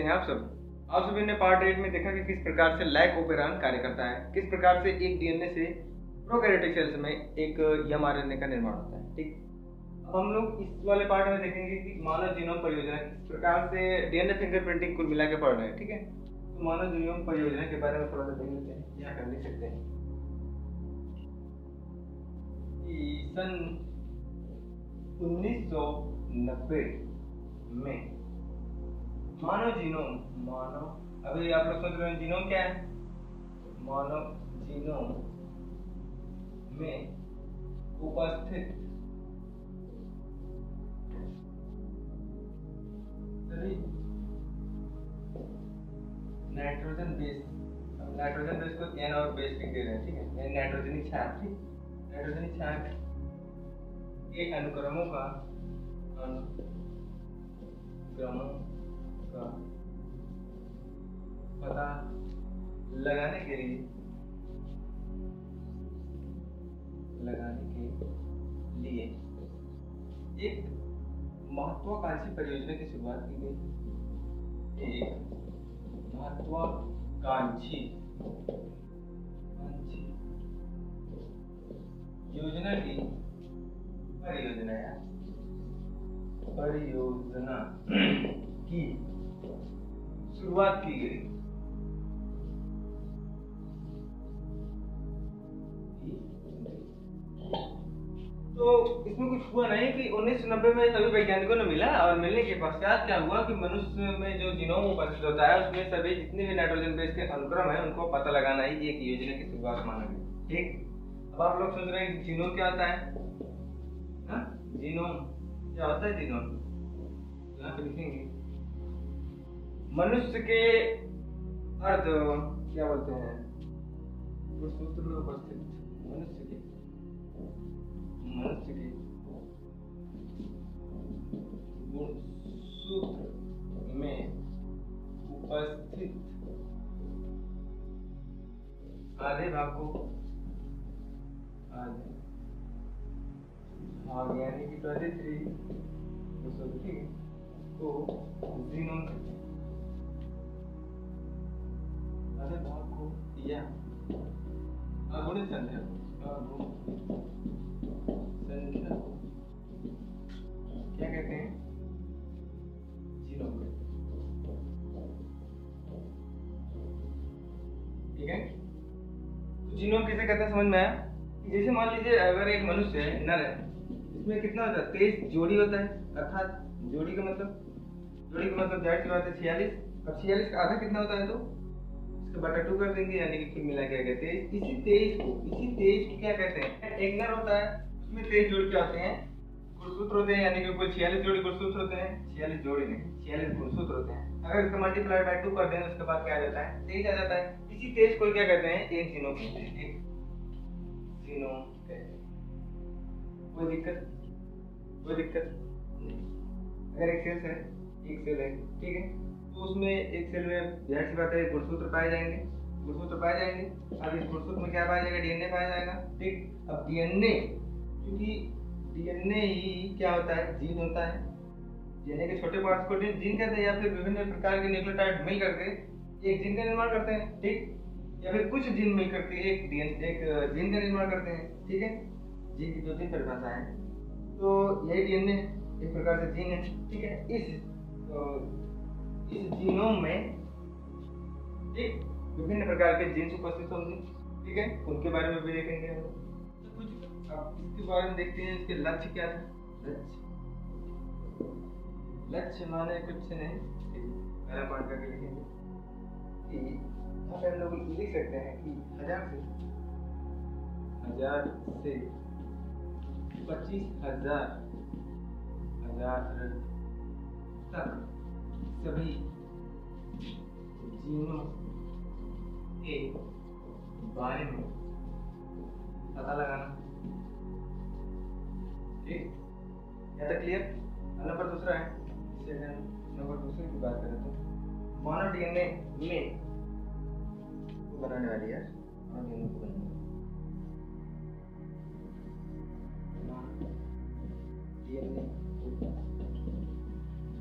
हैं आप सभी ने पार्ट 8 में देखा कि किस प्रकार से लैक ओपेरॉन कार्य करता है, किस प्रकार से एक डीएनए से प्रोकैरियोटिक सेल्स में एक एमआरएनए का निर्माण होता है। ठीक, अब हम लोग इस वाले पार्ट में देखेंगे कि मानव जीनोम परियोजना किस प्रकार से डीएनए फिंगरप्रिंटिंग कुल मिला के पढ़ रहे हैं। ठीक है, तो मानव जीनोम परियोजना के बारे में थोड़ा सा देख लेते हैं। यहाँ कर लिख सकते हैं कि सन 1990 में मानव अभी आप लोग सोच रहे हैं जीनोम क्या है। मानव जीनोम में उपस्थित सभी नाइट्रोजन बेस को एन और बेस लिख दे रहे हैं। ठीक है, नाइट्रोजनी छाप के अनुक्रमों का पता लगाने के लिए एक महत्वाकांक्षी परियोजना की शुरुआत की गई। एक महत्वाकांक्षी योजना की परियोजना की शुरुआत की गई। तो इसमें कुछ हुआ नहीं कि 1990 में सभी वैज्ञानिकों ने मिला और मिलने के पश्चात क्या हुआ कि मनुष्य में जो जीनोम उपस्थित होता है उसमें सभी जितने भी नाइट्रोजन बेस के अनुक्रम है उनको पता लगाना ही एक योजना की शुरुआत माना गया। ठीक, अब आप लोग सोच रहे हैं जीनोम क्या होता है। जीनोम क्या होता है? जीनोम यहाँ पे लिखेंगे मनुष्य के अर्ध क्या बोलते हैं सूत्र में उपस्थित मनुष्य के सूत्र में उपस्थित आधे भाग को यानी कि 23 को जीनोम आधे भाग को या अगुणित संख्या को क्या कहते हैं? जीनोम। ठीक है, तो जीनोम किसे कहते हैं समझ में आया? जैसे मान लीजिए अगर एक मनुष्य है, नर है, इसमें कितना होता है? 23 जोड़ी होता है, अर्थात जोड़ी का मतलब जाहिर सी बात है 46। अब 46 का आधा कितना होता है? तो इसका बटा 2 कर देंगे, यानी कि कुल मिला के 23। इसी 23 को क्या कहते हैं? एक नर होता है, उसमें 23 जोड़ी क्या होते हैं? गुणसूत्र होते हैं, यानी कि कुल 46 जोड़ी गुणसूत्र होते हैं। 46 जोड़ी नहीं, 46 गुणसूत्र होते हैं। अगर इसका मल्टीप्लाई बाय 2 कर दें उसके बाद क्या आ जाता है? 23 आ जाता है। इसी 23 को क्या कहते हैं? एक जीनोम कहते हैं। एक जीनोम कहते हैं। कोई दिक्कत नहीं। अगर एक सेल है, ठीक है, तो उसमें एक सेल में जाहिर सी बात है गुणसूत्र पाए जाएंगे। अब इस गुणसूत्र में क्या पाया जाएगा? डीएनए पाया जाएगा। ठीक, अब डीएनए, क्योंकि डीएनए ही क्या होता है? जीन होता है। डीएनए के छोटे पार्ट्स को जीन कहते हैं, या फिर विभिन्न प्रकार के न्यूक्लियोटाइड मिल करके एक जीन का निर्माण करते हैं। ठीक, या फिर कुछ जीन मिल करके एक जीन का निर्माण करते हैं। ठीक है, जीन की 2-3 परिभाषा है, तो यही डीएनए एक प्रकार से जीन है। ठीक है, इस जीनोम में एक विभिन्न प्रकार के जीन्स उपस्थित होंगे। ठीक है, उनके बारे में भी देखेंगे हम लोग। तो कुछ अब इसके बारे में देखते हैं, इसके लक्ष्य क्या था। लक्ष्य माने कुछ नहीं, पहला पॉइंट करके लिखेंगे कि यहाँ पे हम लोग लिख सकते हैं कि 1000 से 25,000 तक सभी जीनों के बारे में पता लगाना। ठीक, यहाँ तक क्लियर? नंबर दूसरा है, नंबर दूसरे की बात करें तो मानव डीएनए में बनाने वाली है, मानव डीएनए को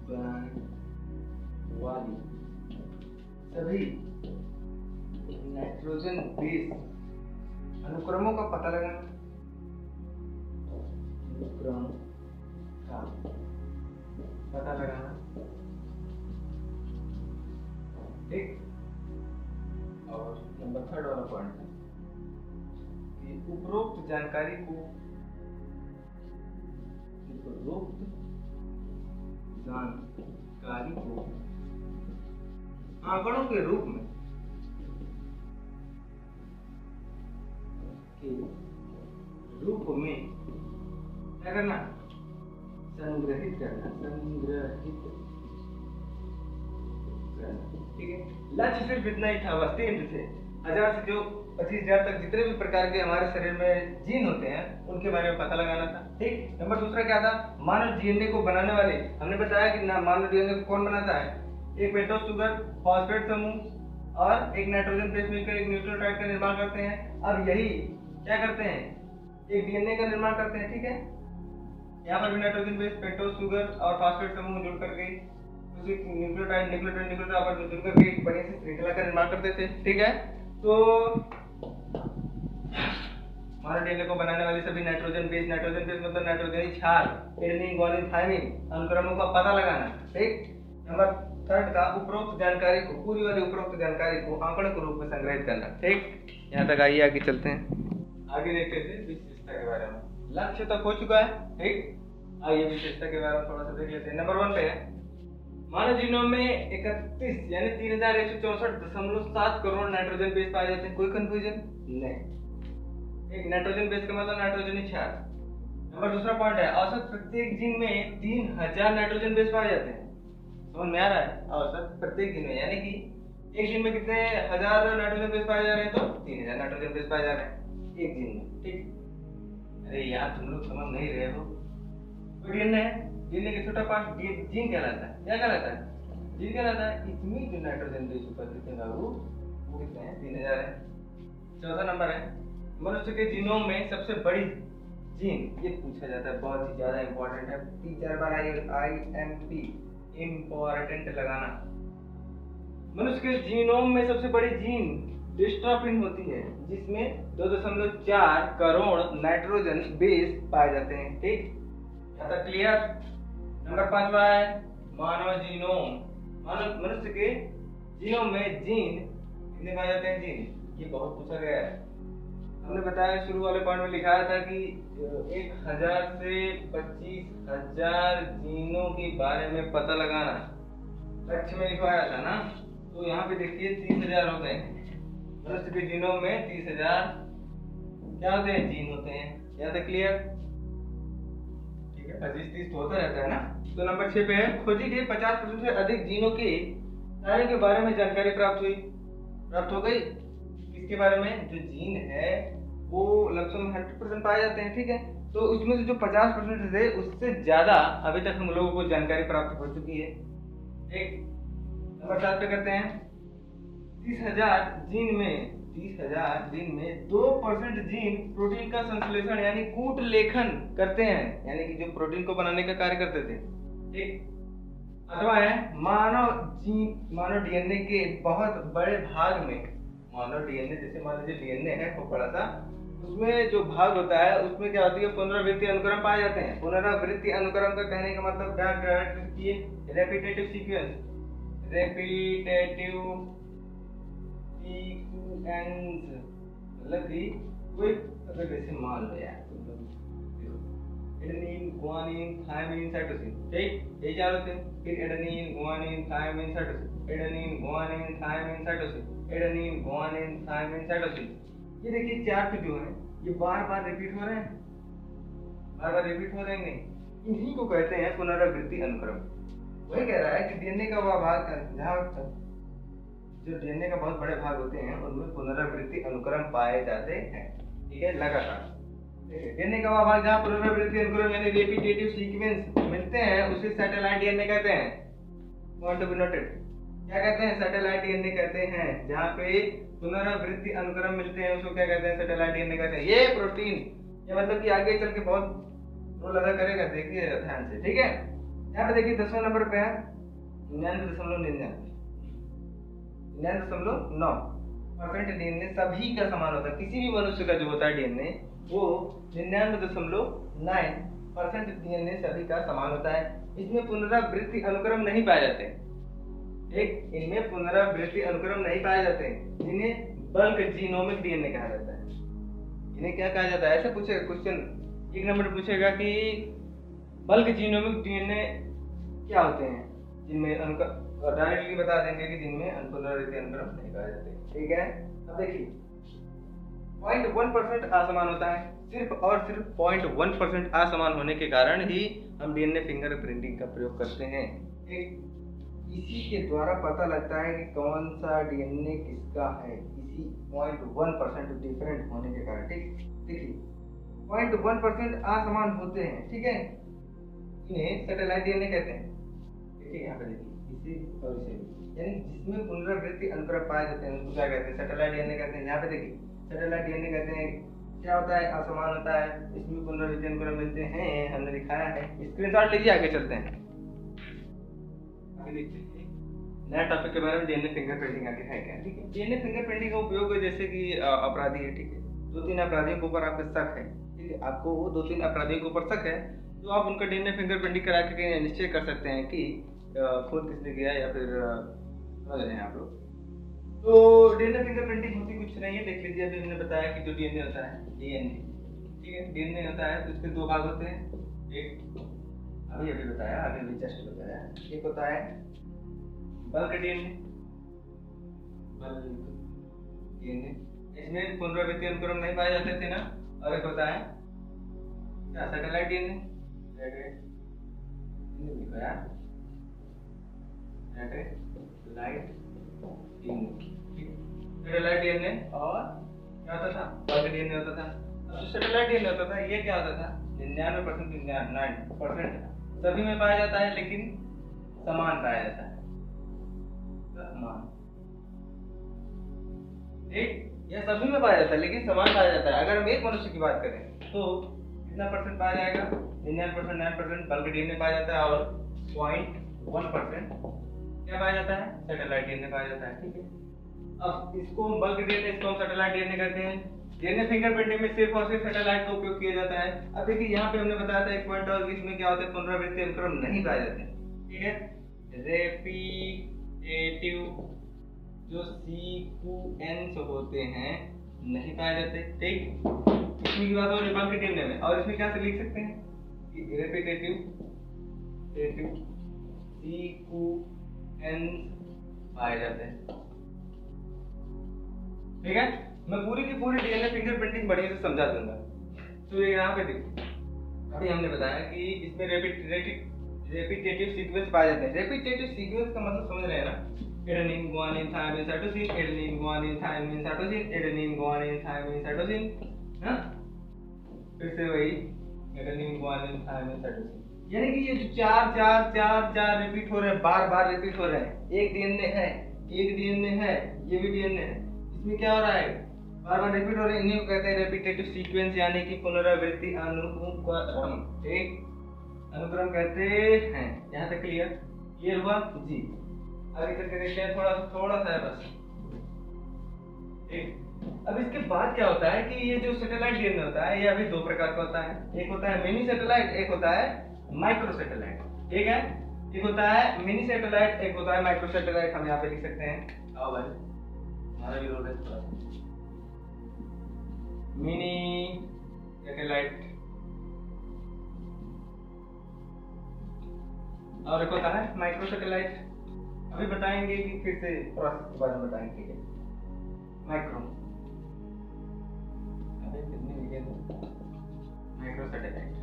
बनाने वाली सभी नाइट्रोजन बेस अनुक्रमों का पता लगाना। अनुक्रम का पता लगाना, ठीक। और नंबर 3 वाला पॉइंट है कि उपरोक्त जानकारी को आंकड़ों के रूप में क्या करना, संग्रहित करना, ठीक है। लक्ष्य सिर्फ इतना ही था बस, 3 से 1000 से जो 25,000 तक जितने भी प्रकार के हमारे शरीर में जीन होते हैं उनके बारे में पता लगाना था, ठीक। नंबर 2 क्या था, मानव डीएनए को बनाने वाले, हमने बताया कि मानव डीएनए को कौन बनाता है, एक पेंटोस शुगर, फॉस्फेट समूह और एक नाइट्रोजन बेस मिलकर एक न्यूक्लियोटाइड का निर्माण करते हैं। अब यही क्या करते हैं, एक डीएनए का निर्माण करते हैं, ठीक है। यहाँ पर भी नाइट्रोजन बेस, पेंटोस शुगर और फॉस्फेट समूह जुड़ करके उसी न्यूक्लियोटाइड आपस जुड़ करके एक बड़ी सी श्रृंखला का निर्माण करते थे, ठीक है। तो मानव डीएनए को बनाने वाली सभी नाइट्रोजन बेस मतलब नाइट्रोजनी क्षार, एडेनिन, ग्वानिन, थायमिन अनुक्रमों का पता लगाना, ठीक। नंबर 3 का उपरोक्त जानकारी को, पूरी वाली उपरोक्त जानकारी को आंकड़ों के रूप में संग्रहित करना, ठीक। यहाँ तक आइए, आगे चलते हैं, आगे देखते हैं विशेषता के बारे में। लक्ष्य तक हो चुका है, ठीक। आइए विशेषता के बारे में थोड़ा सा देख लेते हैं। नंबर 1 पे है, मानव जीनोम में 31 यानी 3164.7 करोड़ नाइट्रोजन बेस पाए जाते हैं। कोई कंफ्यूजन नहीं, एक नाइट्रोजन बेस का मतलब नाइट्रोजनी क्षार। नंबर 2 पॉइंट है, औसत प्रत्येक जीन में 3000 नाइट्रोजन बेस पाए जाते हैं। समझ में आ रहा है, औसत प्रत्येक जीन में, यानी कि एक जीन में कितने हजार नाइट्रोजन बेस पाए जा रहे हैं, तो 3000 नाइट्रोजन बेस पाए जा रहे हैं एक जीन में, ठीक। अरे यार तुम लोग समझ नहीं रहे हो, डीएनए है, डीएनए का छोटा पार्ट जीन कहलाता है। क्या कहलाता है, जीन कहलाता है। इसमें जो नाइट्रोजन बेस उपस्थित है वो कितने हैं, 3000 है। 4 नंबर है, मनुष्य के जीनोम में सबसे बड़ी जीन, ये पूछा जाता है, बहुत ही ज्यादा इंपॉर्टेंट है, 3-4 बार IMP इम्पोर्टेंट लगाना। मनुष्य के जीनोम में सबसे बड़ी जीन डिस्ट्रोफिन होती है, जिसमें 2.4 करोड़ नाइट्रोजन बेस पाए जाते हैं, ठीक। यहाँ तक क्लियर। नंबर 5 है, मानव जीनोम, मनुष्य के जीनोम में जीन कितने पाए जाते हैं, जीन, ये बहुत पूछा गया है। हमने बताया शुरू वाले पॉइंट में लिखाया था कि 1000 से 25,000 जीनों के बारे में पता लगाना लक्ष्य में लिखवाया था ना। तो यहाँ पे देखिए 30,000 होते हैं मनुष्य के जीनोम में, 30,000 क्या होते हैं, जीन होते हैं। यहाँ तक क्लियर, ठीक है। 25-30 तो होता रहता है ना। तो नंबर 6 पे है, खोजी गई 50% से अधिक जीनों के कार्य के बारे में जानकारी प्राप्त हो गई। किसके बारे में, जो जीन है वो लगभग 100% पाए जाते हैं, ठीक है। तो उसमें से जो 50% थे उससे ज्यादा अभी तक हम लोगों को जानकारी प्राप्त हो चुकी है, ठीक। नंबर 7 पे करते हैं, 30,000 जीन में 2% जीन प्रोटीन का संश्लेषण यानी कूट लेखन करते हैं, यानी कि जो प्रोटीन को बनाने का कार्य करते थे, ठीक। अथवा है, मानव डीएनए के बहुत बड़े भाग में, मानव डीएनए जैसे मान लीजिए डीएनए है खूब बड़ा सा, उसमें जो भाग होता है उसमें क्या होती है, पुनरावृत्ति अनुक्रम पाए जाते हैं। पुनरावृत्ति अनुक्रम का कहने का मतलब रेपिटेटिव सीक्वेंस, मतलब कि कोई अगर जैसे मान लो यार, एडेनिन, ग्वानिन, थायमिन, साइटोसिन, ठीक, ये चार होते हैं। फिर adenine, guanine, thymine, cytosine, adenine, guanine, thymine, cytosine, adenine, guanine, thymine, cytosine. ये देखिए 4 जो है ये बार-बार रिपीट हो रहे हैं, नहीं, इन्हीं को कहते हैं पुनरावृत्ति अनुक्रम। वही कह रहा है कि डीएनए का वह भाग, जहाँ जो डीएनए का बहुत बड़े भाग होते हैं उनमें पुनरावृत्ति अनुक्रम पाए जाते हैं, ठीक है, लगातार। डीएनए का वह भाग जहाँ पुनरावृत्ति अनुक्रम यानी रेपिटेटिव सीक्वेंस मिलते हैं उसे सैटेलाइट डीएनए कहते हैं। पॉइंट टू बी नोटेड, क्या कहते हैं, सैटेलाइट डीएनए कहते हैं। जहाँ पे पुनरावृत्ति अनुक्रम मिलते हैं उसको क्या कहते हैं, सैटेलाइट डीएनए कहते हैं। ये प्रोटीन, ये मतलब कि आगे चल के बहुत रोल अदा करेगा, देखिए ध्यान से, ठीक है। यहाँ पे देखिए 10वें नंबर पे है 99.99, 99.9% डीएनए सभी का समान होता है। किसी भी मनुष्य का जो होता है डीएनए वो 99.9% डीएनए सभी का समान होता है। इसमें पुनरावृत्ति अनुक्रम नहीं पाए जाते। एक इनमें पुनरावृत्ति अनुक्रम नहीं पाए जाते, जिन्हें बल्क जीनोमिक डीएनए कहा जाता है। इन्हें क्या कहा जाता है? ऐसे पूछेगा क्वेश्चन, एक नंबर पूछेगा कि बल्क जीनोमिक डीएनए क्या होते हैं, जिनमें डायरेक्टली बता देंगे कि जिनमें पुनरावृत्ति अनुक्रम नहीं पाए जाते। ठीक है, अब देखिए 0.1% असमान होता है। सिर्फ और सिर्फ 0.1% असमान होने के कारण ही हम डीएनए फिंगरप्रिंटिंग का प्रयोग करते हैं। इसी के द्वारा पता लगता है कि कौन सा डीएनए किसका है, इसी 0.1% डिफरेंट होने के कारण। ठीक, देखिए 0.1% असमान होते हैं। ठीक है, इन्हें सैटेलाइट डीएनए कहते हैं। देखिए यहाँ पे देखिए, इसी और इसे, यानी जिसमें पुनरावृत्ति अनुक्रम पाए जाते हैं उसको क्या कहते हैं? सैटेलाइट डीएनए कहते हैं। यहाँ पे देखिए सैटेलाइट डीएनए कहते हैं। क्या होता है? असमान होता है, इसमें पुनरावृत्ति अनुक्रम मिलते हैं, हमने दिखाया है। स्क्रीनशॉट लीजिए, आगे चलते हैं, आगे देखते हैं नया टॉपिक के बारे में। डीएनए फिंगरप्रिंटिंग आगे है क्या? ठीक है, डीएनए फिंगरप्रिंटिंग का उपयोग जैसे कि अपराधी है, ठीक है, 2-3 अपराधियों के ऊपर आपका शक है, ठीक है, आपको वो 2-3 अपराधियों के ऊपर शक है, तो आप उनका डीएनए फिंगरप्रिंटिंग करा के निश्चय कर सकते हैं कि खून किसने किया या फिर समझ रहे हैं आप लोग। तो डीएनए फिंगरप्रिंटिंग होती कुछ नहीं है, देख लीजिए। अभी हमने बताया कि जो डीएनए होता है, डीएनए, ठीक है, डीएनए होता है तो उसके 2 भाग होते हैं। एक अभी बताया, अभी जस्ट बताया। एक होता है बल्क डीएनए, इसमें पुनरावृत्ति अनुक्रम नहीं पाए जाते थे ना। और एक होता है क्या? सैटेलाइट डीएनए, सैटेलाइट डीएनए और क्या होता था? बल्क डीएनए होता था। अब जो सैटेलाइट डीएनए होता था ये क्या होता था? 99% सभी में पाया जाता है, लेकिन समान पाया जाता है। ठीक, यह सभी में पाया जाता है लेकिन समान पाया जाता है। अगर हम एक मनुष्य की बात करें तो कितना परसेंट पाया जाएगा? 99% बल्क डीएनए पाया जाता है और 0.1% क्या पाया जाता है? सैटेलाइट डीएनए पाया जाता है। ठीक है, अब इसको हम बल्क डीएनए, इसको हम सैटेलाइट डीएनए कहते हैं। डीएनए फिंगरप्रिंटिंग में सिर्फ और सिर्फ सैटेलाइट का उपयोग किया जाता है। अब देखिए यहाँ पे हमने बताया था एक पॉइंट और, इसमें क्या होता है? पुनरावृत्ति अनुक्रम नहीं पाए जाते। ठीक है, रेपिटेटिव जो सीक्वेंस होते हैं नहीं पाए जाते। ठीक, इसमें की बात हो रही बल्क डीएनए में, और इसमें क्या से लिख सकते हैं कि रेपिटेटिव सीक्वेंस पाए जाते हैं। ठीक है, मैं पूरी की पूरी डीएनए फिंगरप्रिंटिंग बढ़िया से समझा दूंगा। तो ये यहाँ पे देखो, अभी हमने बताया कि इसमें रेपिटेटिव सीक्वेंस पाए जाते हैं। रेपिटेटिव सीक्वेंस का मतलब समझ रहे हैं ना? Adenine, guanine, thymine, cytosine, adenine, guanine, thymine, cytosine, adenine, guanine, thymine, cytosine. हाँ, फिर से वही एडेनिन, गुआनिन, थायमिन, साइटोसिन। यानी कि ये जो चार रिपीट हो रहे हैं, बार रिपीट हो रहे हैं। एक डीएनए है, ये भी डीएनए है, इसमें क्या हो रहा है? बार रिपीट हो रहे हैं। इन्हीं को कहते हैं रेपिटेटिव सीक्वेंस, यानी कि पुनरावृत्ति अनुक्रम। ठीक, अनुक्रम कहते हैं। यहाँ तक क्लियर हुआ जी? आगे चल के देखते हैं, थोड़ा सा है बस। ठीक, अब इसके बाद क्या होता है कि ये जो सैटेलाइट डीएनए होता है ये अभी 2 प्रकार का होता है। एक होता है मिनी सैटेलाइट, एक होता है माइक्रो सैटेलाइट। ठीक है, एक होता है मिनी सैटेलाइट, एक होता है माइक्रो सैटेलाइट। हम यहाँ पे लिख सकते हैं, आओ भाई हमारा भी रोल है थोड़ा। मिनी सैटेलाइट और एक होता है माइक्रो सैटेलाइट। अभी बताएंगे कि फिर से प्रोसेस के बारे में बताएंगे। ठीक है, माइक्रो, अभी कितने लिखे थे? Micro satellite.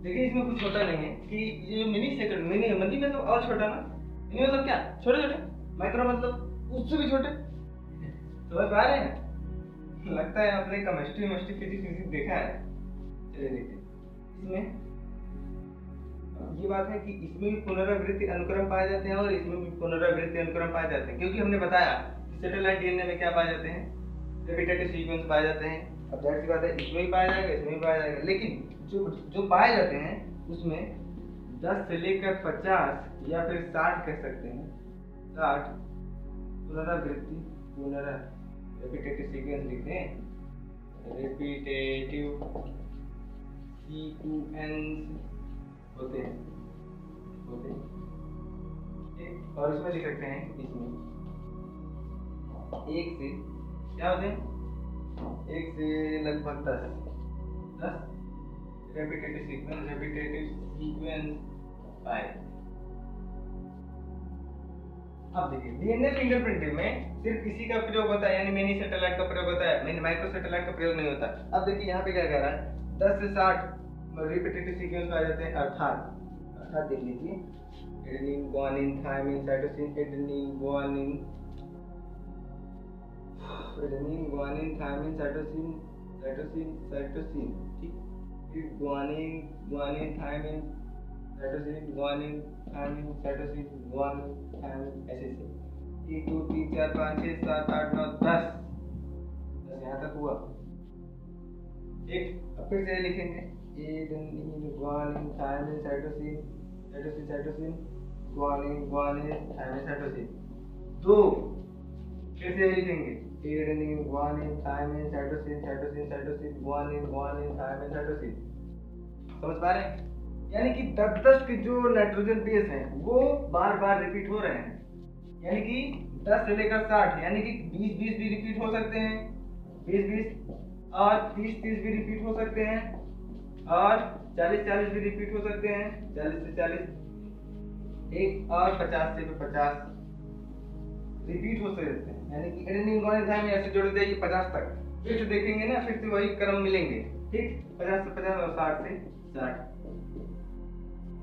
देखिए इसमें कुछ छोटा नहीं है कि ये जो मिनी सैटेलाइट, मिनी मतलब और छोटा ना, मिनी मतलब क्या? छोटे, माइक्रो मतलब उससे भी छोटे। समझ पा रहे हैं? लगता है आपने केमिस्ट्री फिजिक्स देखा है। चलिए देखते हैं। इसमें ये बात है कि इसमें भी पुनरावृत्ति अनुक्रम पाए जाते हैं और इसमें भी पुनरावृत्ति अनुक्रम पाए जाते हैं, क्योंकि हमने बताया कि सैटेलाइट डीएनए में क्या पाए जाते हैं? रेपिटेटिव सीक्वेंस पाए जाते हैं। अब जाहिर सी बात है इसमें भी पाया जाएगा, इसमें भी पाया जाएगा, लेकिन जो पाए जाते हैं उसमें 10 से लेकर 50 या फिर 60 कह सकते हैं, 60 पुनरावृत्ति रेपिटेटिव सीक्वेंस लिखते हैं, रेपिटेटिव सीक्वेंस होते हैं। और इसमें लिख सकते हैं, इसमें एक से क्या होते हैं, एक से लगभग 10 रेपिटेटिव सीक्वेंस पाए। अब देखिए डीएनए फिंगरप्रिंटिंग में सिर्फ इसी का प्रयोग होता है, यानी मिनी सैटेलाइट का प्रयोग होता है, मिनी माइक्रो सैटेलाइट का प्रयोग नहीं होता। अब देखिए यहाँ पे क्या कह रहा है, 10 से 60 रिपीटेटिव सीक्वेंस पाए जाते हैं, अर्थात देख लीजिए adenine, guanine, thymine, cytosine, adenine, guanine, thymine, cytosine, ठीक, फिर guanine, thymine, cytosine, guanine, thymine, cytosine, guanine, thymine, ऐसे 1 2 3 4 5 6 7 8 9 10 यहाँ तक हुआ। ठीक, अब फिर से लिखेंगे adenine, guanine, thymine, cytosine, guanine, thymine, cytosine. दो फिर से लिखेंगे adenine, guanine, thymine, cytosine, guanine, thymine, cytosine. समझ पा रहे हैं? यानी कि 10 के जो नाइट्रोजन बेस हैं वो बार बार रिपीट हो रहे हैं, यानी कि 10 से लेकर 60, यानी कि 20 भी रिपीट हो सकते हैं, 20 और 30 भी रिपीट हो सकते हैं, और 40 भी रिपीट हो सकते हैं, 40 से 40 एक, और 50 से 50 रिपीट हो सकते हैं। यानी कि एडेनिन, गुआनिन, थायमिन ऐसे जोड़ जाइए 50 तक, फिर से देखेंगे ना, फिर से वही क्रम मिलेंगे। ठीक, 50 से 50 और 60 से 60।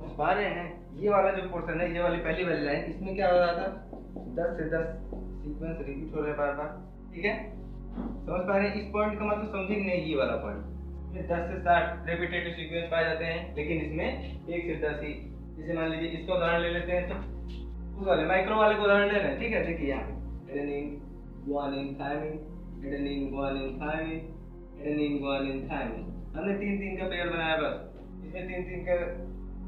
समझ पा रहे हैं? ये वाला जो पोर्शन है, ये वाली पहली वाली लाइन, इसमें क्या हो रहा था, 10 से 10 सीक्वेंस रिपीट हो रहे हैं बार बार। ठीक है, समझ पा रहे हैं? इस पॉइंट का मतलब समझेंगे नहीं, ये वाला पॉइंट, इसमें 10 से 60 रेपिटेटिव सीक्वेंस पाए जाते हैं, लेकिन इसमें 1 से 10 ही। जैसे मान लीजिए इसका उदाहरण ले लेते हैं, तो उस वाले माइक्रो वाले को उदाहरण ले रहे हैं। ठीक है, देखिए यहाँ adenine, guanine, thymine, adenine, guanine, thymine, adenine, guanine, thymine. हमने 3 का पेयर बनाया बस, इसमें 3 का,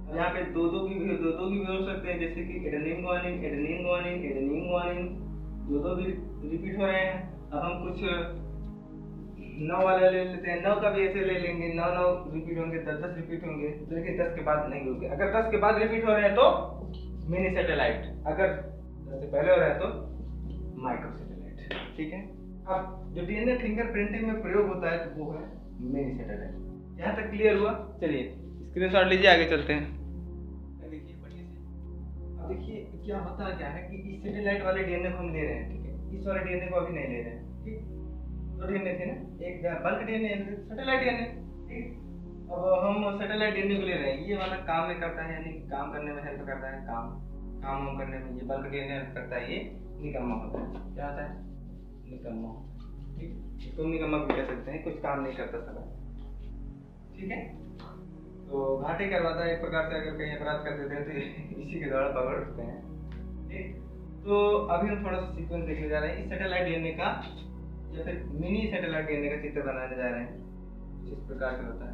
यहाँ पे 2 की भी हो सकते हैं, जैसे कि एडेनिन, गुआनिन, दो भी रिपीट हो रहे हैं। अब हम कुछ 9 वाला ले लेते हैं, 9 का भी ऐसे ले लेंगे, 9 रिपीट होंगे, 10 रिपीट होंगे, तो देखिए 10 के बाद नहीं होंगे। अगर 10 के बाद रिपीट हो रहे हैं तो मिनी सैटेलाइट, अगर 10 से पहले हो रहे हैं तो माइक्रो सैटेलाइट। ठीक है, अब जो डीएनए फिंगरप्रिंटिंग में प्रयोग होता है तो वो है मिनी सैटेलाइट। यहाँ तक क्लियर हुआ? चलिए स्क्रीनशॉट लीजिए, आगे चलते हैं। देखिए बढ़िया से, अब देखिए क्या होता है, क्या है कि इस सैटेलाइट वाले डीएनए को हम ले रहे हैं। ठीक है, इस वाले डीएनए को अभी नहीं ले रहे हैं। ठीक, 2 डीएनए थे ना, एक बल्क डीएनए, सैटेलाइट डीएनए। ठीक, अब हम सैटेलाइट डीएनए को ले रहे हैं, ये वाला काम में करता है, यानी काम करने में हेल्प करता है, काम करने में ये बल्क डीएनए हेल्प करता है, ये निकम्मा होता है। क्या होता है? निकम्मा। ठीक, इसको निकम्मा भी कह सकते हैं, कुछ काम नहीं करता सदा। ठीक है, तो घाटे करवाता है एक प्रकार से, अगर कहीं अपराध कर देते हैं तो इसी के द्वारा पकड़ उठते हैं। ठीक, तो अभी हम थोड़ा सा सीक्वेंस देखने जा रहे हैं, इस सैटेलाइट डीएनए का या फिर मिनी सैटेलाइट डीएनए का चित्र बनाने जा रहे हैं। इस प्रकार से होता है।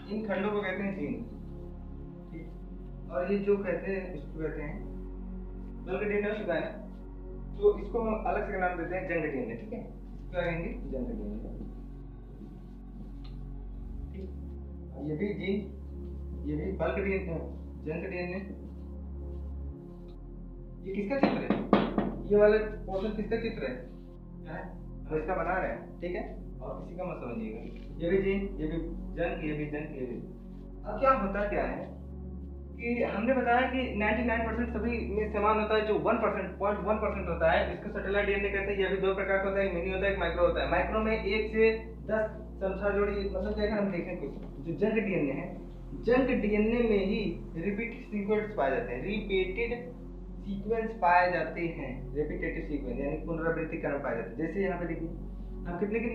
इन खंडों को कहते हैं जीन। ठीक, और ये जो कहते हैं, इसको कहते हैं बल्क डीएनए होता है, तो इसको हम अलग से नाम देते हैं जंग डीएनए। ठीक है, क्या कहेंगे? जंग डीएनए। ठीक, ये भी जीन, ये भी बल्क डीएनए, जंग डीएनए। ये किसका चित्र है? ये वाला पोर्शन किसका चित्र है? क्या है? हम इसका बना रहे हैं। ठीक है, और किसी का मत समझिएगा। ये भी जीन, ये भी जंग, ये भी जंग, ये भी। अब क्या होता क्या है कि हमने बताया कि 99% सभी में समान होता है, जो 1% होता है इसको सैटेलाइट डीएनए कहते हैं। ये भी 2 प्रकार का होता है, एक मिनी होता है, एक माइक्रो होता है। माइक्रो में 1 से 10 संख्या जोड़ी, मतलब क्या हम देखें कुछ जो जंग डीएनए है, जंग डीएनए में ही रिपीटेड सीक्वेंस पाए जाते हैं, रेपिटेटिव सीक्वेंस यानी पुनरावृत्ति क्रम पाए जाते हैं। जैसे यहाँ पे देखिए हम कितने का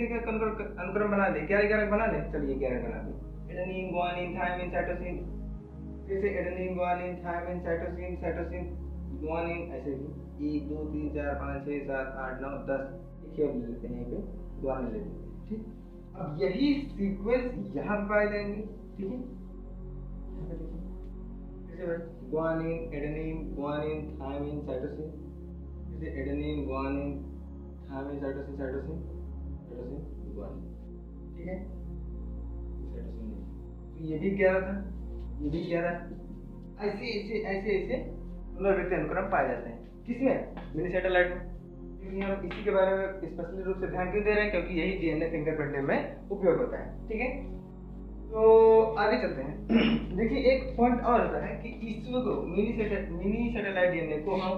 अनुक्रम बना ले, 11 बना ले। चलिए 11 बना ले, एडेनिन, गुआनिन, थायमिन, साइटोसिन, जैसे adenine, guanine, thymine, cytosine, cytosine, guanine, ऐसे भी 1 2 3 4 5 6 7 8 9 10 एक और ले लेते हैं, यहाँ पे गुआनिन ले लेते हैं। ठीक, अब यही सीक्वेंस यहाँ पे पाए जाएंगे। ठीक है, यहाँ पे देखिए कैसे भाई, guanine, adenine, guanine, thymine, cytosine, जैसे adenine, guanine, thymine, cytosine, cytosine, cytosine, guanine. ठीक है, साइटोसिन नहीं, तो ये भी 11 था, ये भी 11, ऐसे ऐसे ऐसे ऐसे पुनरावृत्ति अनुक्रम पाए जाते हैं। किसमें? मिनी सैटेलाइट में। क्योंकि हम इसी के बारे में स्पेशली रूप से ध्यान क्यों दे रहे हैं? क्योंकि यही डीएनए फिंगरप्रिंटिंग में उपयोग होता है। ठीक है, तो आगे चलते हैं। देखिए एक पॉइंट और होता है कि इसको मिनी सैटेलाइट डीएनए को हम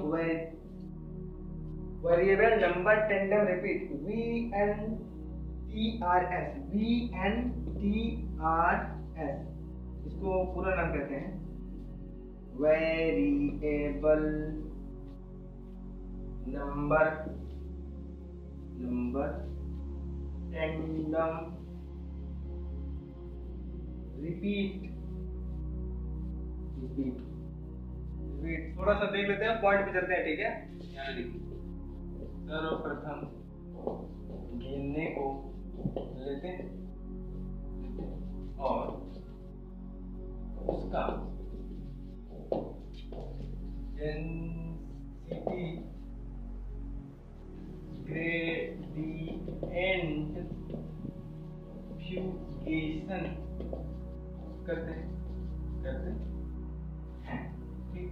variable number tandem repeat VNTRS इसको पूरा नाम कहते हैं वेरिएबल नंबर टेंडम रिपीट। थोड़ा सा देख लेते हैं, पॉइंट पे चलते हैं। ठीक है, यहाँ देखिए, सर्वप्रथम डीएनए को लेते हैं और उसका डेंसिटी ग्रेडिएंट फ्यूगेशन करते हैं। ठीक,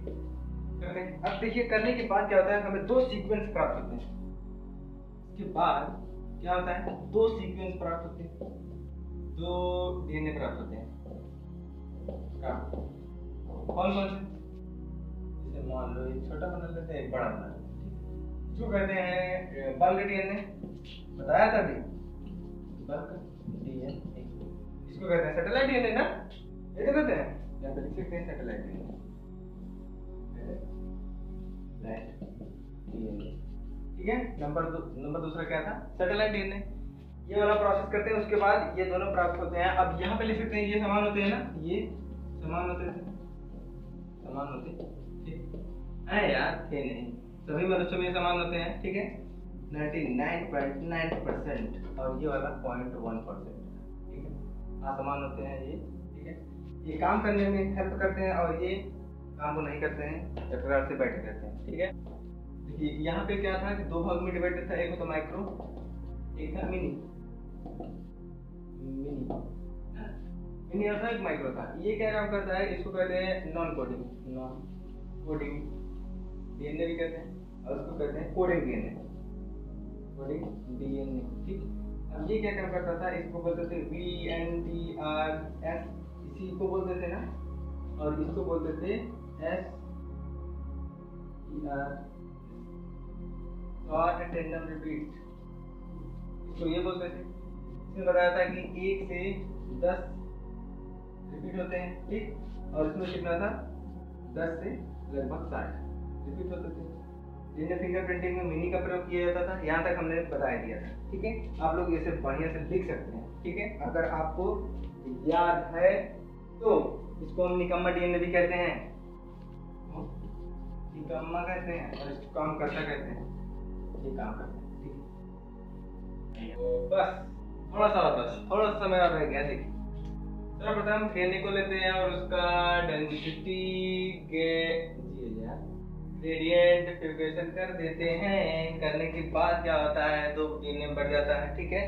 करते हैं। अब देखिए करने के बाद क्या होता है, हमें 2 सीक्वेंस प्राप्त होते हैं। इसके बाद क्या होता है, 2 सीक्वेंस प्राप्त होते हैं, 2 डीएनए प्राप्त होते हैं। कौन कौन से? जैसे मान लो एक छोटा बना लेते हैं, एक बड़ा बना लेते हैं। इसको कहते हैं बल्क डीएनए, बताया था अभी, बल्क डीएनए। इसको कहते हैं सैटेलाइट डीएनए ना, ये तो कहते हैं, यहाँ पे लिख सकते हैं सैटेलाइट डीएनए। ठीक है, नंबर दूसरा क्या था, सैटेलाइट डीएनए। ये वाला प्रोसेस करते हैं, उसके बाद ये दोनों प्राप्त होते हैं। अब यहाँ पे लिख सकते हैं ये समान होते हैं ना, ये समान होते थे, समान होते हैं यार, थे नहीं, सभी मनुष्यों में समान होते हैं। ठीक है, 99.9% और ये वाला 0.1%। ठीक है, हाँ समान होते हैं ये। ठीक है, ये काम करने में हेल्प करते हैं और ये काम को नहीं करते हैं, टकरार से बैठे रहते हैं। ठीक है, देखिए यहाँ पे क्या था कि 2 भाग में डिवाइडेड था, एक तो माइक्रो, एक था मिनी और एक माइक्रो था। ये क्या काम करता है, इसको कहते हैं नॉन कोडिंग डीएनए भी कहते हैं, और उसको कहते हैं कोडिंग डीएनए। ठीक, अब ये क्या काम करता था, इसको बोलते थे VNTRS, इसी को बोलते थे ना, और इसको बोलते थे STR, शॉर्ट टेंडम रिपीट, इसको ये बोलते थे। इसमें बताया था कि 1 से 10 रिपीट होते हैं। ठीक, और इसमें कितना था, 10 से लगभग 60 रिपीट होते थे। डीएनए फिंगरप्रिंटिंग में मिनी का प्रयोग किया जाता था, यहाँ तक हमने बताया दिया था। ठीक है, आप लोग इसे बढ़िया से लिख सकते हैं। ठीक है, अगर आपको याद है तो इसको हम निकम्मा डीएनए भी कहते हैं, निकम्मा कहते हैं, और इसको काम करता कहते हैं, ये काम करते हैं। ठीक है, तो बस थोड़ा समय और रह गया। देखिए सर्वप्रथम डीएनए को लेते हैं और उसका डेंसिटी ग्रेडिएंट फ्यूगेशन कर देते हैं। करने के बाद क्या होता है, तो डीएनए बढ़ जाता है। ठीक है,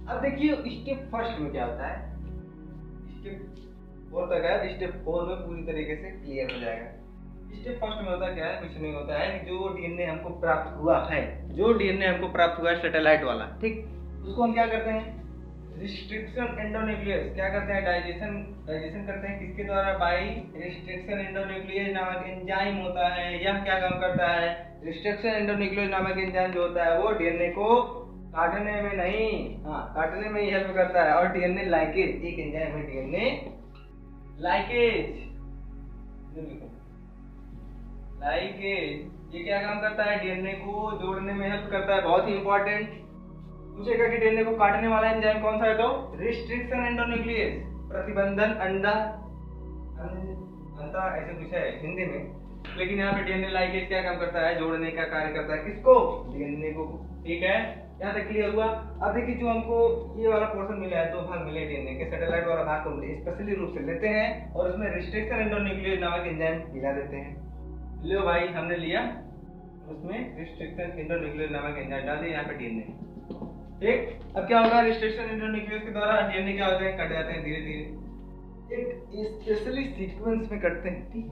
अब देखिए स्टेप फर्स्ट में क्या होता है, स्टेप 4 तक है, स्टेप 4 में पूरी तरीके से क्लियर हो जाएगा। स्टेप फर्स्ट में होता क्या है, कुछ नहीं होता है, जो डीएनए हमको प्राप्त हुआ है सैटेलाइट वाला, ठीक, उसको हम क्या करते हैं, रिस्ट्रिक्शन एंडोन्यूक्लियस क्या करते हैं, डाइजेशन करते हैं। किसके द्वारा, बाय रिस्ट्रिक्शन एंडोन्यूक्लियस नामक एंजाइम होता है। यह क्या काम करता है, रिस्ट्रिक्शन एंडोन्यूक्लियस नामक एंजाइम जो होता है वो डीएनए को काटने में नहीं, काटने में ही हेल्प करता है। और डीएनए लाइकेज एक एंजाइम है, डीएनए लाइकेज, ये क्या काम करता है, डीएनए को जोड़ने में हेल्प करता है, बहुत ही इंपॉर्टेंट। पूछेगा कि डीएनए को काटने वाला एंजाइम कौन सा है, तो रिस्ट्रिक्शन एंडोन्यूक्लियस, प्रतिबंधन बनता ऐसे कुछ है हिंदी में, लेकिन यहाँ पे डीएनए लाइगेज क्या काम करता है, जोड़ने का कार्य करता है, किसको, डीएनए को। ठीक है, यहाँ तक क्लियर हुआ। अब देखिए जो हमको ये वाला पोर्शन मिला है, दो भाग मिले डीएनए के, सैटेलाइट वाला भाग को हम स्पेशली रूप से लेते हैं और उसमें रिस्ट्रिक्शन एंडोन्यूक्लियोज नामक एंजाइम मिला देते हैं। लो भाई हमने लिया, उसमें रिस्ट्रिक्शन एंडोन्यूक्लियोज नामक एंजाइम डाल दिया यहाँ पे डीएनए। ठीक, अब क्या होगा, रिस्ट्रिक्शन एंडोन्यूक्लियोज के द्वारा डीएनए क्या होते हैं, कट जाते हैं धीरे धीरे, एक स्पेशली सीक्वेंस में कटते हैं। ठीक,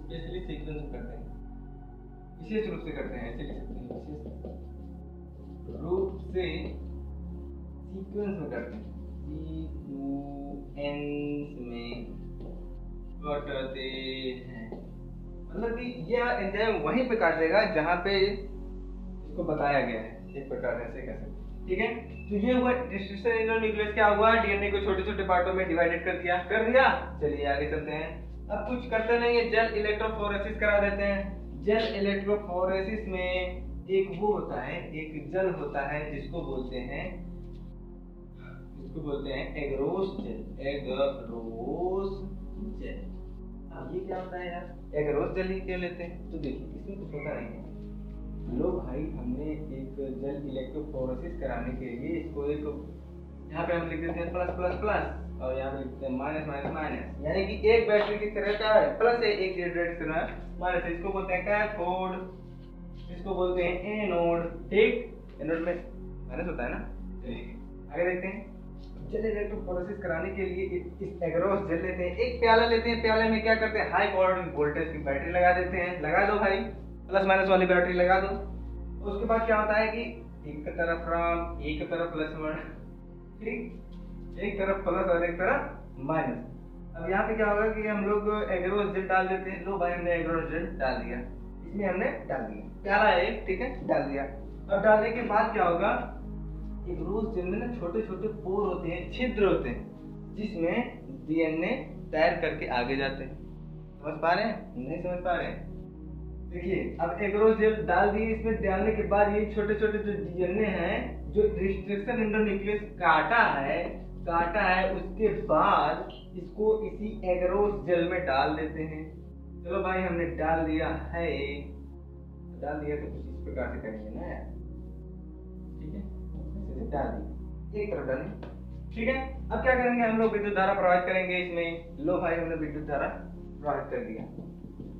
स्पेशली सीक्वेंस में करते हैं, विशेष रूप से करते हैं, ऐसे लिख सकते हैं, विशेष रूप से सीक्वेंस में करते हैं, सीक्वेंस में करते हैं। मतलब कि यह एंजाइम वहीं पे काट देगा जहां पे इसको बताया गया है, एक प्रकार से ऐसे कह सकते हैं। ठीक है, तो ये हुआ रिस्ट्रिक्शन एंडोन्यूक्लियस। क्या हुआ, डीएनए को छोटे छोटे पार्टों में डिवाइडेड कर दिया। चलिए आगे चलते हैं। अब कुछ करते नहीं है, जेल इलेक्ट्रोफोरेसिस करा देते हैं। जेल इलेक्ट्रोफोरेसिस में एक वो होता है, एक जल होता है जिसको बोलते हैं एगरोस जेल। एगरोस जेल, अब ये क्या होता है यार, एगरोस जेल ही क्यों लेते हैं, तो देखिए इसमें कुछ होता नहीं है। लो भाई, हमने एक जेल इलेक्ट्रोफोरेसिस कराने के लिए इसको एक, यहाँ पे हम लिख देते हैं प्लस प्लस प्लस और यहाँ पे लिखते हैं माइनस माइनस माइनस, यानी कि एक बैटरी की तरह क्या है, प्लस है, एक रेड की तरह माइनस है। इसको बोलते हैं कैथोड, इसको बोलते हैं एनोड। ठीक, एनोड में माइनस होता है ना। आगे देखते हैं, जेल इलेक्ट्रोफोरेसिस कराने के लिए इस एगरोस जेल लेते हैं, एक प्याला लेते हैं, प्याले में क्या करते हैं, हाई वोल्टेज की बैटरी लगा देते हैं। लगा दो भाई, प्लस माइनस वाली बैटरी लगा दो। उसके बाद क्या होता है कि एक तरफ फ्रॉम, एक तरफ प्लस वन, ठीक, एक तरफ प्लस और एक तरफ माइनस। अब यहाँ पे क्या होगा कि हम लोग एगरोस जेल डाल देते हैं। लो भाई, हमने एगरोस जेल डाल दिया, इसमें हमने डाल दिया, प्याला है एक, ठीक है, डाल दिया। अब डालने के बाद क्या होगा, एगरोस जेल में ना छोटे छोटे पोर होते हैं, छिद्र होते हैं, जिसमें डीएनए तैर करके आगे जाते हैं। समझ पा रहे हैं, नहीं समझ पा रहे हैं? देखिए, अब एगरोस जेल डाल दिए, इसमें डालने के बाद ये छोटे छोटे जो डीएनए हैं, जो रिस्ट्रिक्शन एंडोन्यूक्लियस काटा है, उसके बाद इसको इसी एगरोस जेल में डाल देते हैं। चलो भाई, हमने डाल दिया है, डाल दिया तो कुछ इस प्रकार से करेंगे ना यार, ठीक है, डाल दिया, एक तरफ डालें, ठीक है। अब क्या करेंगे, हम लोग विद्युत धारा प्रवाहित करेंगे इसमें। लो भाई, हमने विद्युत धारा प्रवाहित कर दिया।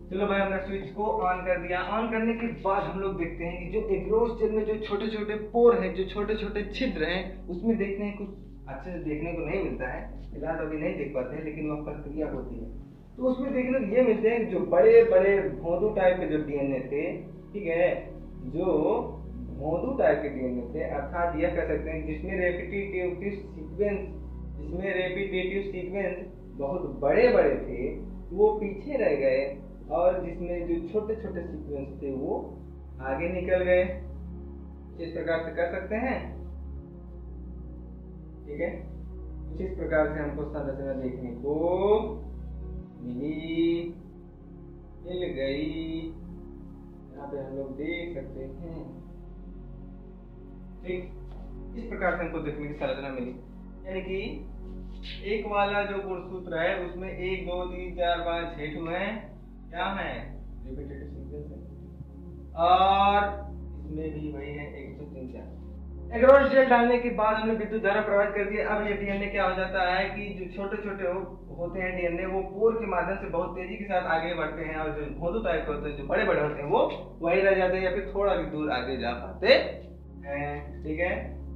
चलो भाई, हमने स्विच को ऑन कर दिया। ऑन करने के बाद हम लोग देखते हैं कि जो एगरोस जेल में जो छोटे छोटे पोर हैं, जो छोटे छोटे छिद्र हैं, उसमें देखते हैं कुछ अच्छे से देखने को नहीं मिलता है, फिलहाल अभी नहीं देख पाते हैं, लेकिन वह प्रक्रिया होती है। तो उसमें देखने को ये मिलते हैं जो बड़े बड़े भोंदू टाइप के जो डीएनए थे, ठीक है, जो भोंदू टाइप के डीएनए थे, अर्थात यह कह सकते हैं जिसमें रेपिटेटिव सीक्वेंस बहुत बड़े बड़े थे, वो पीछे रह गए, और जिसमें जो छोटे छोटे सीक्वेंस थे वो आगे निकल गए। इस प्रकार से कर सकते हैं, ठीक है। कुछ इस प्रकार से हमको संरचना देखने को मिल गई, यहाँ पे हम लोग देख सकते हैं, ठीक, इस प्रकार से हमको देखने की संरचना मिली। यानी कि एक वाला जो गुणसूत्र है उसमें 1 2 3 4 5 6 हुए हैं, क्या है, रिपीटेटिव सीक्वेंस है, और इसमें भी वही है 1 2 3 4। एगरोस जेल डालने के बाद हमने विद्युत धारा प्रवाहित कर दिया। अब ये डीएनए क्या हो जाता है कि जो छोटे छोटे होते हैं डीएनए, वो पोर के माध्यम से बहुत तेजी के साथ आगे बढ़ते हैं, और जो भोंदू टाइप के होते हैं, जो बड़े बड़े होते हैं, वो वही रह जाते हैं या फिर थोड़ा भी दूर आगे जा पाते हैं, ठीक है।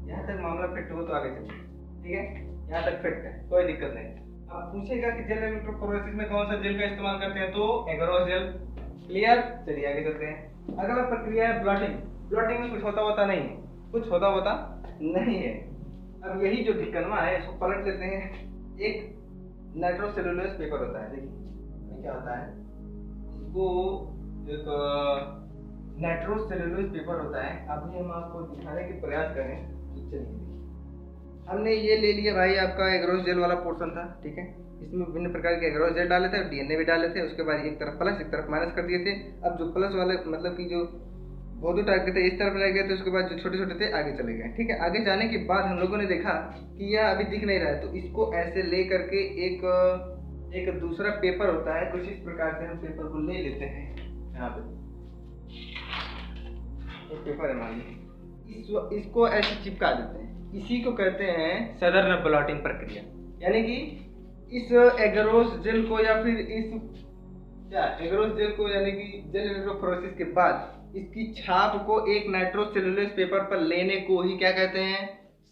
यहाँ तक मामला फिट हो तो आगे चलिए, ठीक है, यहाँ तक फिट है, कोई दिक्कत नहीं। अब पूछेगा कि जेल इलेक्ट्रोफोरेसिस में कौन सा जेल का इस्तेमाल करते हैं, तो एगरोस जेल। क्लियर, चलिए आगे चलते हैं। अगला प्रक्रिया है ब्लॉटिंग। ब्लॉटिंग में कुछ होता नहीं है, कुछ होता नहीं है। अब यही जो ढिकनवा है, इसको पलट लेते हैं। एक नाइट्रोसेलुलोज पेपर होता है, देखिए क्या होता है, इसको एक नाइट्रोसेलुलोज पेपर होता है। अभी हम आपको दिखाने के प्रयास करें तो चलिए, हमने ये ले लिया भाई, आपका एगरोस जेल वाला पोर्शन था, ठीक है। इसमें विभिन्न प्रकार के एगरोस जेल डाले थे और डीएनए भी डाले थे। उसके बाद एक तरफ प्लस एक तरफ माइनस कर दिए थे। अब जो प्लस वाले मतलब कि जो भोंदू टाइप के थे इस तरफ रह गए थे, उसके बाद जो छोटे छोटे थे आगे चले गए, ठीक है। आगे जाने के बाद हम लोगों ने देखा कि यह अभी दिख नहीं रहा है, तो इसको ऐसे ले करके एक एक दूसरा पेपर होता है, कुछ इस प्रकार से हम पेपर को ले लेते हैं। यहाँ पे एक पेपर है, मान लीजिए इसको ऐसे चिपका देते हैं। इसी को कहते हैं सदर्न ब्लॉटिंग प्रक्रिया। यानी कि इस एगरोस जेल को या फिर इस क्या एगरोस जेल को यानी कि जेल इलेक्ट्रोफोरेसिस के बाद इसकी छाप को एक नाइट्रोसेलुलोज पेपर पर लेने को ही क्या कहते हैं?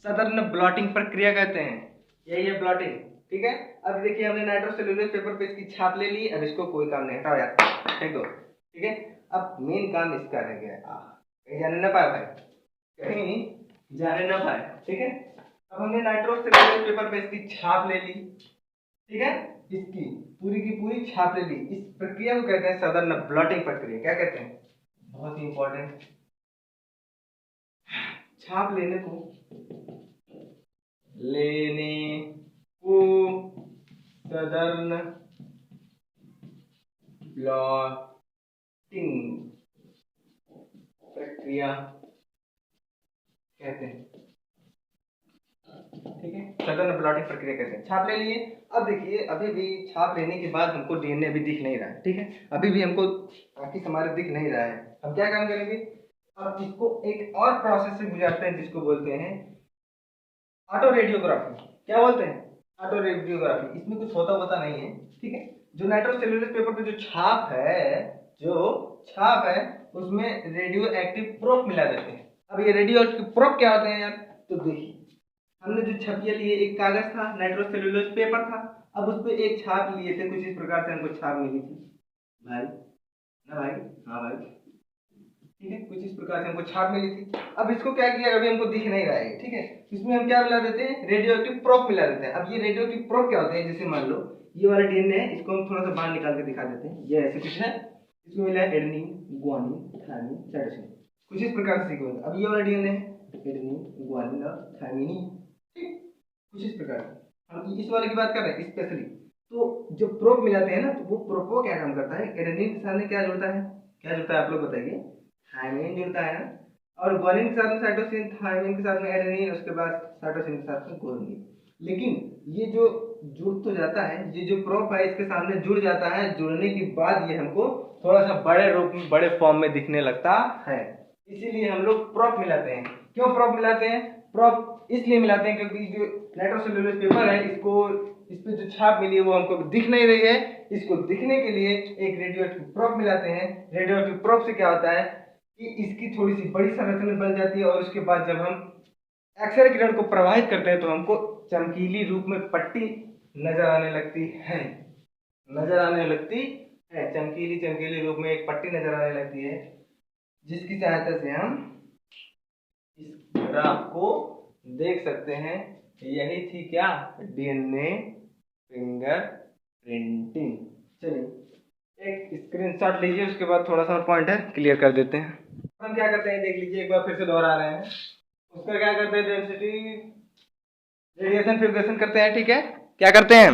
सदर्न ब्लॉटिंग प्रक्रिया कहते हैं। यही है ब्लॉटिंग। ठीक है, अब देखिए हमने नाइट्रोसेलुलोज पेपर पे इसकी छाप ले ली। अब इसको कोई काम नहीं, हटाओ यार, फेंक दो। ठीक है, अब मेन काम इसका रह गया। कहीं जाने ना पाए भाई, कहीं जाने ना पाए। ठीक है, अब हमने नाइट्रोसेलुलोज पेपर पे इसकी छाप ले ली। ठीक है, इसकी पूरी की पूरी छाप ले ली। इस प्रक्रिया को कहते हैं सदर्न ब्लॉटिंग प्रक्रिया। क्या कहते हैं? बहुत ही इंपॉर्टेंट। छाप लेने को सदर्न ब्लॉटिंग प्रक्रिया कहते हैं। ठीक है, सदर्न ब्लॉटिंग प्रक्रिया कहते हैं। छाप ले लिए। अब देखिए, अभी भी छाप लेने के बाद हमको डीएनए अभी दिख नहीं रहा है। ठीक है, अभी भी हमको बाकी हमारे दिख नहीं रहा है। हम क्या काम करेंगे? अब इसको एक और प्रोसेस से गुजारते हैं जिसको बोलते हैं ऑटो रेडियोग्राफी। क्या बोलते हैं? Auto radiography. इसमें कुछ होता नहीं है। ठीक है, जो नाइट्रोसेलुलोज पेपर पे जो छाप है उसमें रेडियो एक्टिव प्रोब मिला देते हैं। अब ये रेडियो एक्टिव प्रोब क्या होते हैं यार? तो देखिए, हमने जो छपिया लिए, एक कागज था, नाइट्रोसेलुलोज पेपर था। अब उस पर एक छाप लिए थे, कुछ इस प्रकार से हमको छाप मिली थी भाई। ना भाई? हाँ भाई। ठीक है, कुछ इस प्रकार से हमको छाप मिली थी। अब इसको क्या किया, अभी हमको दिख नहीं रहा है। ठीक है, इसमें हम क्या मिला देते हैं? रेडियो एक्टिव प्रोब मिला देते हैं। अब ये रेडियो एक्टिव प्रोब क्या होते हैं? जैसे मान लो ये वाला डीएनए है, इसको हम थोड़ा सा बाहर निकाल के दिखा देते हैं। ये ऐसे कुछ है, इसमें मिला है एडेनिन, गुआनिन, थायमिन, साइटोसिन, कुछ इस प्रकार से सीक्वेंस। अब ये वाला डीएनए है, एडेनिन, गुआनिन और थायमिन। ठीक, कुछ इस प्रकार से। हम इस वाले की बात कर रहे हैं स्पेशली। तो जो प्रोब मिलाते हैं ना, तो वो प्रोब को क्या काम करता है? एडेनिन के साथ में क्या जुड़ता है? क्या जुड़ता है आप लोग बताइए? थायमिन जुड़ता है ना। और गुआनिन के साथ में साइटोसिन, थायमिन के साथ में एडेनिन, उसके बाद साइटोसिन के साथ में गुआनिन। लेकिन ये जो जुड़ तो जाता है, ये जो प्रोब है इसके सामने जुड़ जाता है। जुड़ने के बाद ये हमको थोड़ा सा बड़े रूप में, बड़े फॉर्म में दिखने लगता है। इसीलिए हम लोग प्रोब मिलाते हैं। क्यों प्रोब मिलाते हैं? प्रोब इसलिए मिलाते हैं क्योंकि जो नाइट्रोसेलुलोज पेपर है, इस पे जो छाप मिली है वो हमको दिख नहीं रही है। इसको दिखने के लिए एक रेडियोएक्टिव प्रोब मिलाते हैं। रेडियोएक्टिव प्रोब से क्या होता है कि इसकी थोड़ी सी बड़ी संरचना बन जाती है, और उसके बाद जब हम एक्सरे किरण को प्रवाहित करते हैं तो हमको चमकीली रूप में पट्टी नजर आने लगती है। चमकीली चमकीली रूप में एक पट्टी नजर आने लगती है, जिसकी सहायता से हम इस ग्राफ को देख सकते हैं। यही थी क्या? DNA finger printing. चलिए एक स्क्रीनशॉट लीजिए, उसके बाद थोड़ा सा पॉइंट है क्लियर कर देते हैं। हम क्या करते हैं देख लीजिए, एक बार फिर से दोहरा रहे हैं। उसका क्या करते हैं? डेंसिटी रेडिएशन फिगरेशन करते हैं। ठीक है, क्या करते हैं?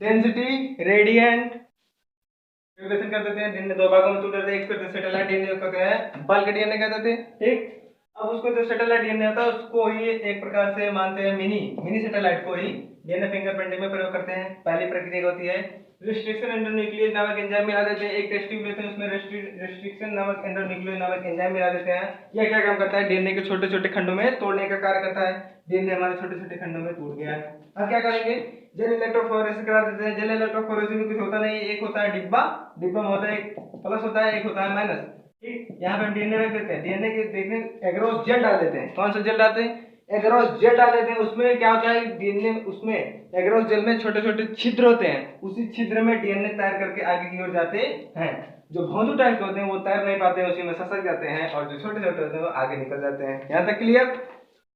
डेंसिटी रेडिएंट फिगरेशन कर देते हैं। डीएनए दो भागों में टूट जाते हैं। एक फिर सैटेलाइट डीएनए कहते हैं, बल्क डीएनए कहते थे। ठीक, अब उसको जो सैटेलाइट डीएनए होता है उसको ही एक प्रकार से मानते हैं मिनी सैटेलाइट को ही डीएनए फिंगरप्रिंटिंग में प्रयोग करते हैं। पहली प्रक्रिया होती है रिस्ट्रिक्शन एंडोन्यूक्लियस नामक एंजाइम मिला देते हैं। एक टेस्ट ट्यूब लेते हैं, उसमें रिस्ट्रिक्शन नामक एंडोन्यूक्लियस नामक एंजाइम मिला देते हैं। यह क्या काम करता है? डीएनए के छोटे छोटे खंडों में तोड़ने का कार्य करता है। डीएनए हमारे छोटे छोटे खंडों में टूट गया। अब क्या करेंगे? जेल इलेक्ट्रोफोरेसिस करा देते हैं। जेल इलेक्ट्रोफोरेसिस में कुछ होता नहीं, एक होता है डिब्बा में होता है, एक प्लस होता है, एक होता है माइनस। ठीक, यहाँ पे हम डीएनए रख देते हैं। डीएनए के देखने एग्रोस जेल डाल देते हैं। कौन सा जेल डालते हैं? एग्रोस जेल डाल देते हैं। उसमें क्या होता है? डीएनए उसमें एग्रोस जेल में छोटे छोटे छिद्र होते हैं। उसी छिद्र में डीएनए तैर करके आगे की ओर जाते हैं। जो भोंदू टाइप के होते हैं वो तैर नहीं पाते हैं, उसी में ससक जाते हैं, और जो छोटे छोटे होते हैं वो आगे निकल जाते हैं। यहाँ तक क्लियर?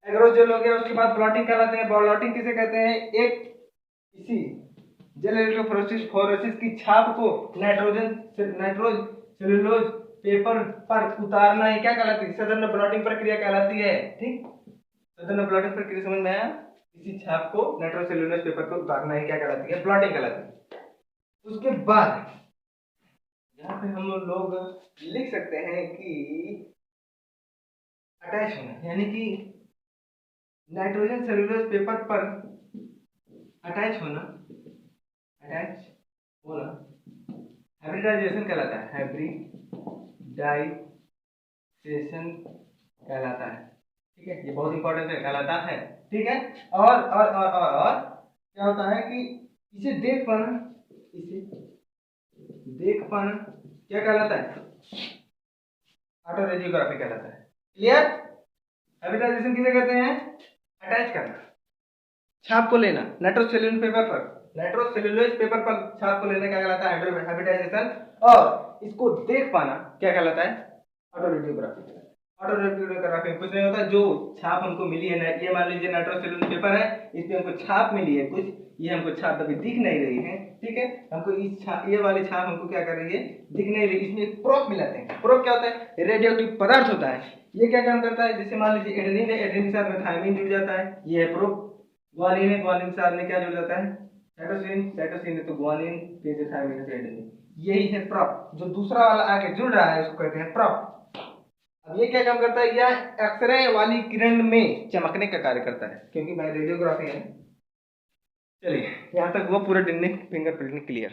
एग्रोस जेल हो गया। उसके बाद ब्लॉटिंग कहलाते हैं। ब्लॉटिंग किसे कहते हैं? एक इसी जेल इलेक्ट्रोफोरेसिस की छाप को नाइट्रोज सेलुलोज पेपर पर उतारना ही क्या कहलाती है? सदर्न ब्लॉटिंग प्रक्रिया कहलाती है। ठीक, सदर्न ब्लॉटिंग प्रक्रिया समझ में आया? इसी छाप को नाइट्रोसेलुलोज पेपर पर उतारना ही क्या कहलाती है? ब्लॉटिंग कहलाती है। उसके बाद यहाँ पे हम लोग लिख सकते हैं कि अटैच होना, यानी कि नाइट्रोजन सेलुलोज पेपर पर अटैच होना अटैच बोला, हाइब्रिडाइजेशन कहलाता है, हाइब्रिडाइजेशन कहलाता है। ठीक है, ये बहुत इंपॉर्टेंट है, कहलाता है। ठीक है, और क्या होता है कि इसे देख पाना, इसे देख पाना क्या कहलाता है? ऑटो रेडियोग्राफी कहलाता है। क्लियर? हाइब्रिडाइजेशन किसे कहते हैं? अटैच करना, छाप को लेना नाइट्रोसेल्यूलोज पेपर पर, नाइट्रोसेल्यूलोज पेपर पर छाप को लेना क्या कहलाता है? हाइब्रिडाइजेशन। और इसको देख पाना क्या कहलाता है? Auto radiography. ऑटो रेडियोग्राफी कुछ नहीं होता, जो छाप हमको मिली है, ये मान लीजिए नाइट्रोसेल्यूलोज पेपर है, इसमें हमको छाप मिली है कुछ, ये हमको छाप अभी दिख नहीं रही है। ठीक है, हमको इस छाप, ये वाली छाप हमको क्या कर रही है? दिख नहीं रही। इसमें एक प्रोब मिलाते हैं। प्रोब क्या होता है? रेडियोएक्टिव पदार्थ होता है। ये क्या काम करता है? जैसे मान लीजिए एडेनिन है, एडेनिन के साथ में थायमिन जुड़ जाता है, ये है प्रोब। ग्वानिन है, ग्वानिन के साथ में क्या जुड़ जाता है? साइटोसिन, साइटोसिन है तो ग्वानिन, फिर से थायमिन है तो एडेनिन। यही है प्रोब। जो दूसरा वाला आके जुड़ रहा है उसको कहते हैं प्रोब। अब ये क्या काम करता है? यह एक्सरे वाली किरण में चमकने का कार्य करता है, क्योंकि मैं रेडियोग्राफी है। चलिए, यहाँ तक वो पूरा फिंगरप्रिंटिंग क्लियर।